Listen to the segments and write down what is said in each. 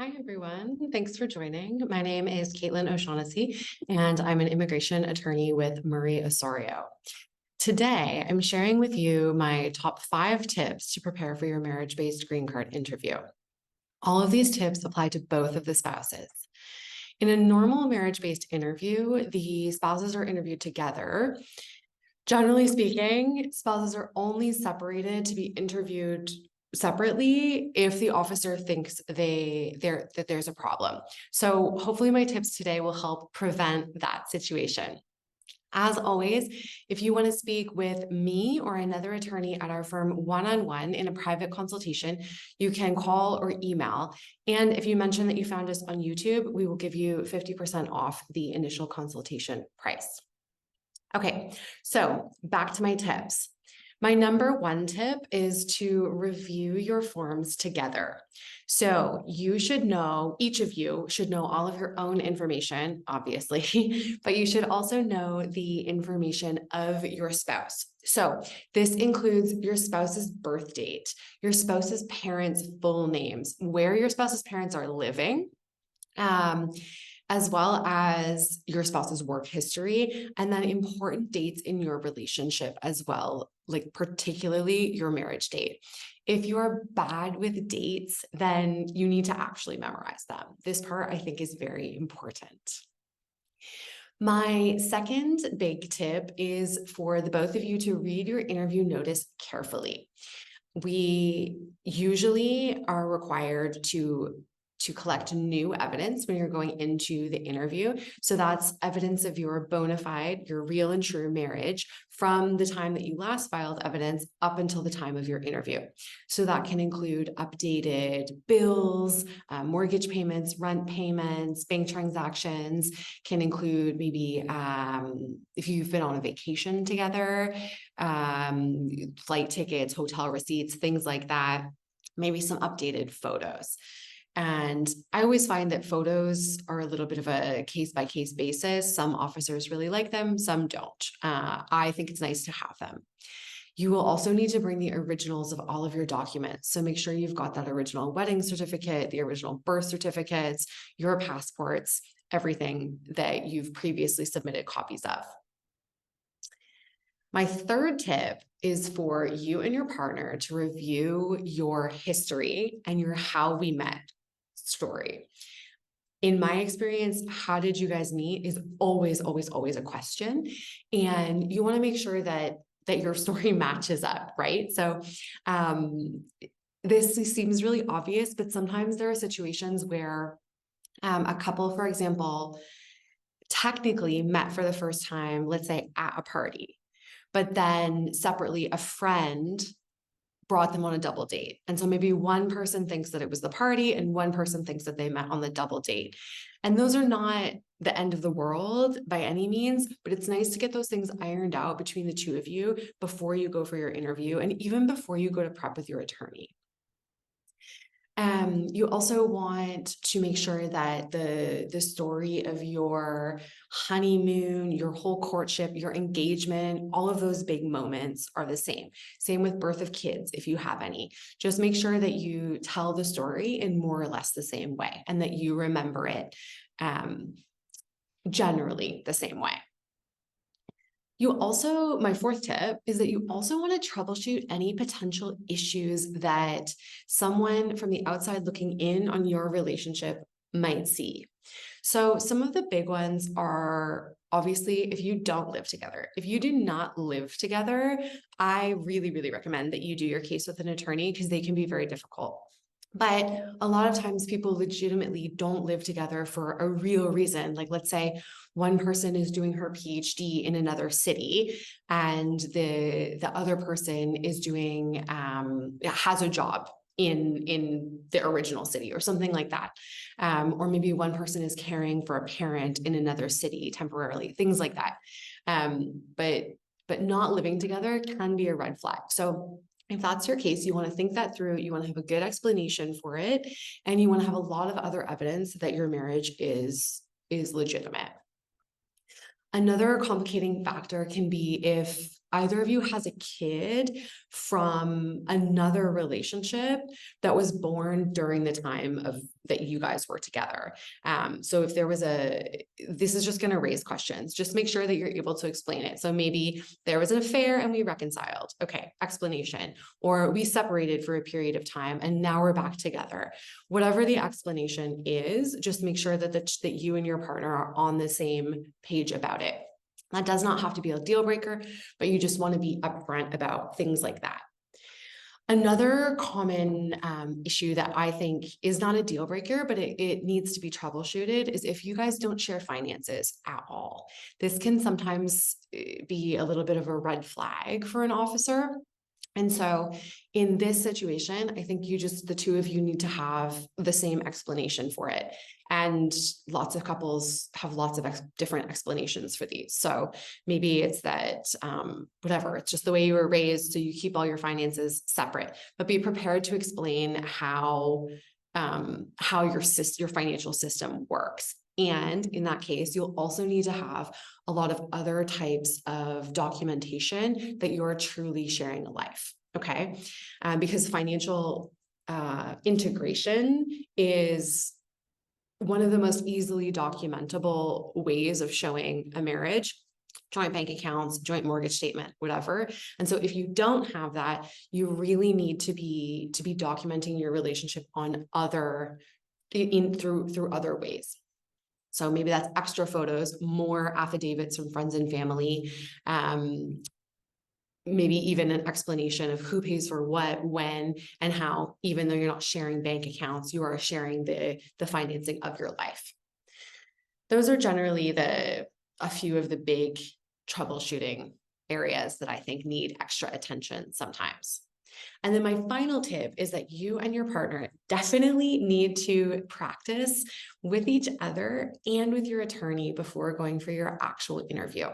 Hi, everyone. Thanks for joining. My name is Kaitlyn O'Shaughnessy, and I'm an immigration attorney with Murray Osorio. Today, I'm sharing with you my top 5 tips to prepare for your marriage-based green card interview. All of these tips apply to both of the spouses. In a normal marriage-based interview, the spouses are interviewed together. Generally speaking, spouses are only separated to be interviewed separately if the officer thinks that there's a problem. So hopefully my tips today will help prevent that situation. As always, if you want to speak with me or another attorney at our firm one-on-one in a private consultation, you can call or email. And if you mention that you found us on YouTube, we will give you 50% off the initial consultation price. Okay, so back to my tips. My number 1 tip is to review your forms together. So you should know, each of you should know all of your own information, obviously, but you should also know the information of your spouse. So this includes your spouse's birth date, your spouse's parents' full names, where your spouse's parents are living, as well as your spouse's work history, and then important dates in your relationship as well, like particularly your marriage date. If you are bad with dates, then you need to actually memorize them. This part I think is very important. My second big tip is for the both of you to read your interview notice carefully. We usually are required to collect new evidence when you're going into the interview. So that's evidence of your bona fide, your real and true marriage from the time that you last filed evidence up until the time of your interview. So that can include updated bills, mortgage payments, rent payments, bank transactions, can include maybe if you've been on a vacation together, flight tickets, hotel receipts, things like that, maybe some updated photos. And I always find that photos are a little bit of a case-by-case basis. Some officers really like them, some don't. I think it's nice to have them. You will also need to bring the originals of all of your documents. So make sure you've got that original wedding certificate, the original birth certificates, your passports, everything that you've previously submitted copies of. My third tip is for you and your partner to review your history and your how we met story. In my experience, how did you guys meet is always a question. And you want to make sure that your story matches up, right? So this seems really obvious, but sometimes there are situations where a couple, for example, technically met for the first time, let's say at a party, but then separately a friend brought them on a double date. And so maybe one person thinks that it was the party and one person thinks that they met on the double date. And those are not the end of the world by any means, but it's nice to get those things ironed out between the two of you before you go for your interview and even before you go to prep with your attorney. You also want to make sure that the story of your honeymoon, your whole courtship, your engagement, all of those big moments are the same. Same with birth of kids, if you have any. Just make sure that you tell the story in more or less the same way and that you remember it generally the same way. My fourth tip is that you also want to troubleshoot any potential issues that someone from the outside looking in on your relationship might see. So some of the big ones are obviously if you don't live together. If you do not live together, I really recommend that you do your case with an attorney because they can be very difficult. But a lot of times people legitimately don't live together for a real reason. Like let's say one person is doing her PhD in another city and the other person is doing has a job in the original city or something like that. Or maybe one person is caring for a parent in another city temporarily, things like that. But not living together can be a red flag. So if that's your case, you want to think that through, you want to have a good explanation for it, and you want to have a lot of other evidence that your marriage is legitimate. Another complicating factor can be if either of you has a kid from another relationship that was born during the time of that you guys were together. So if there was this is just going to raise questions. Just make sure that you're able to explain it. So maybe there was an affair and we reconciled. Okay, explanation. Or we separated for a period of time and now we're back together. Whatever the explanation is, just make sure that that you and your partner are on the same page about it. That does not have to be a deal breaker, but you just want to be upfront about things like that. Another common issue that I think is not a deal breaker, but it needs to be troubleshooted is if you guys don't share finances at all. This can sometimes be a little bit of a red flag for an officer. And so in this situation, I think the two of you need to have the same explanation for it. And lots of couples have lots of different explanations for these. So maybe it's that, whatever, it's just the way you were raised. So you keep all your finances separate, but be prepared to explain how your financial system works. And in that case, you'll also need to have a lot of other types of documentation that you're truly sharing a life, okay? Because financial integration is one of the most easily documentable ways of showing a marriage. Joint bank accounts, joint mortgage statement, whatever. And so if you don't have that, you really need to be documenting your relationship on through other ways. So maybe that's extra photos, more affidavits from friends and family, maybe even an explanation of who pays for what, when, and how, even though you're not sharing bank accounts, you are sharing the financing of your life. Those are generally a few of the big troubleshooting areas that I think need extra attention sometimes. And then my final tip is that you and your partner definitely need to practice with each other and with your attorney before going for your actual interview.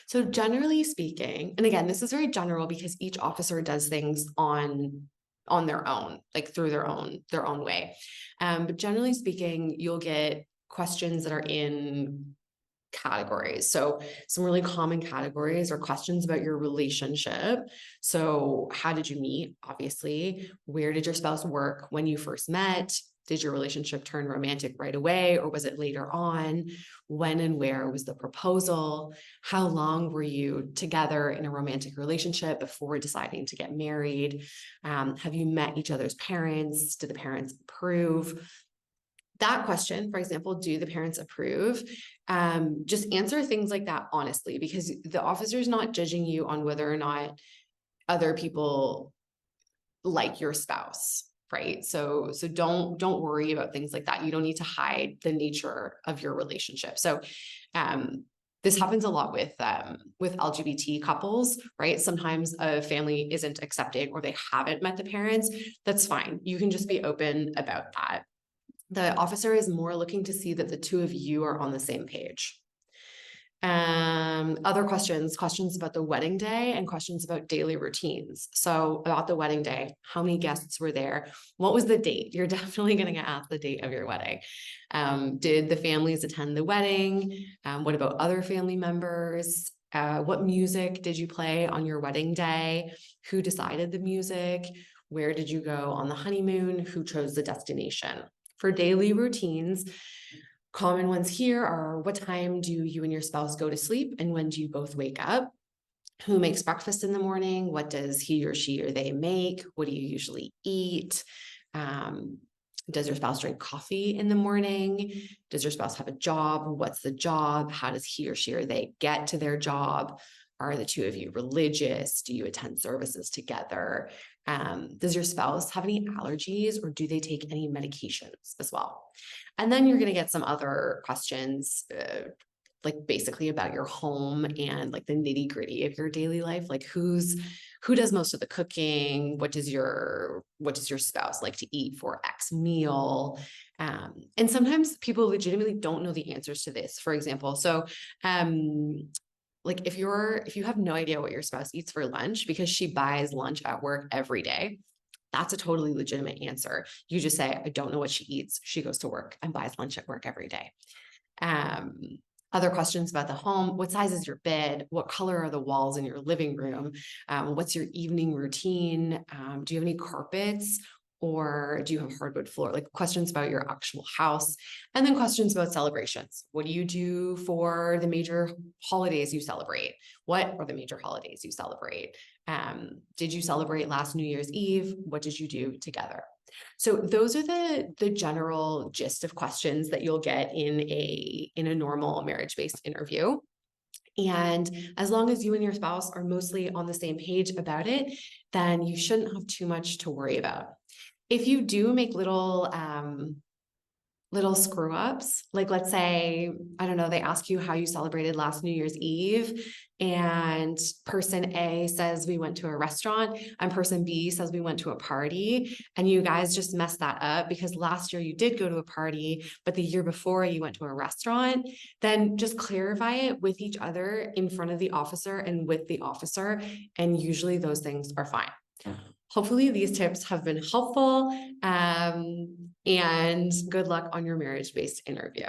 So generally speaking, and again, this is very general because each officer does things on their own, like through their own way. But generally speaking, you'll get questions that are in categories. So some really common categories are questions about your relationship. So how did you meet? Obviously, where did your spouse work when you first met? Did your relationship turn romantic right away, or was it later on? When and where was the proposal? How long were you together in a romantic relationship before deciding to get married? Have you met each other's parents? Did the parents approve? That question, for example, do the parents approve? Just answer things like that honestly, because the officer is not judging you on whether or not other people like your spouse, right? So don't worry about things like that. You don't need to hide the nature of your relationship. So this happens a lot with LGBT couples, right? Sometimes a family isn't accepting or they haven't met the parents. That's fine. You can just be open about that. The officer is more looking to see that the two of you are on the same page. Other questions about the wedding day and questions about daily routines. So about the wedding day, how many guests were there? What was the date? You're definitely going to get asked the date of your wedding. Did the families attend the wedding? What about other family members? What music did you play on your wedding day? Who decided the music? Where did you go on the honeymoon? Who chose the destination? For daily routines, common ones here are what time do you and your spouse go to sleep and when do you both wake up? Who makes breakfast in the morning? What does he or she or they make? What do you usually eat? Does your spouse drink coffee in the morning? Does your spouse have a job? What's the job? How does he or she or they get to their job? Are the two of you religious? Do you attend services together? Does your spouse have any allergies or do they take any medications as well? And then you're going to get some other questions, like basically about your home and like the nitty gritty of your daily life. Like who does most of the cooking? What does your spouse like to eat for X meal? And sometimes people legitimately don't know the answers to this, for example. So, like if you have no idea what your spouse eats for lunch because she buys lunch at work every day, that's a totally legitimate answer. You just say, I don't know what she eats. She goes to work and buys lunch at work every day. Other questions about the home: what size is your bed? What color are the walls in your living room? What's your evening routine? Do you have any carpets? Or do you have hardwood floor? Like questions about your actual house. And then questions about celebrations. What do you do for the major holidays you celebrate? What are the major holidays you celebrate? Did you celebrate last New Year's Eve? What did you do together? So those are the general gist of questions that you'll get in a normal marriage-based interview. And as long as you and your spouse are mostly on the same page about it, then you shouldn't have too much to worry about. If you do make little screw ups, like let's say, I don't know, they ask you how you celebrated last New Year's Eve, and person A says we went to a restaurant, and person B says we went to a party, and you guys just messed that up because last year you did go to a party, but the year before you went to a restaurant, then just clarify it with each other in front of the officer and with the officer, and usually those things are fine. Hopefully these tips have been helpful, and good luck on your marriage-based interview.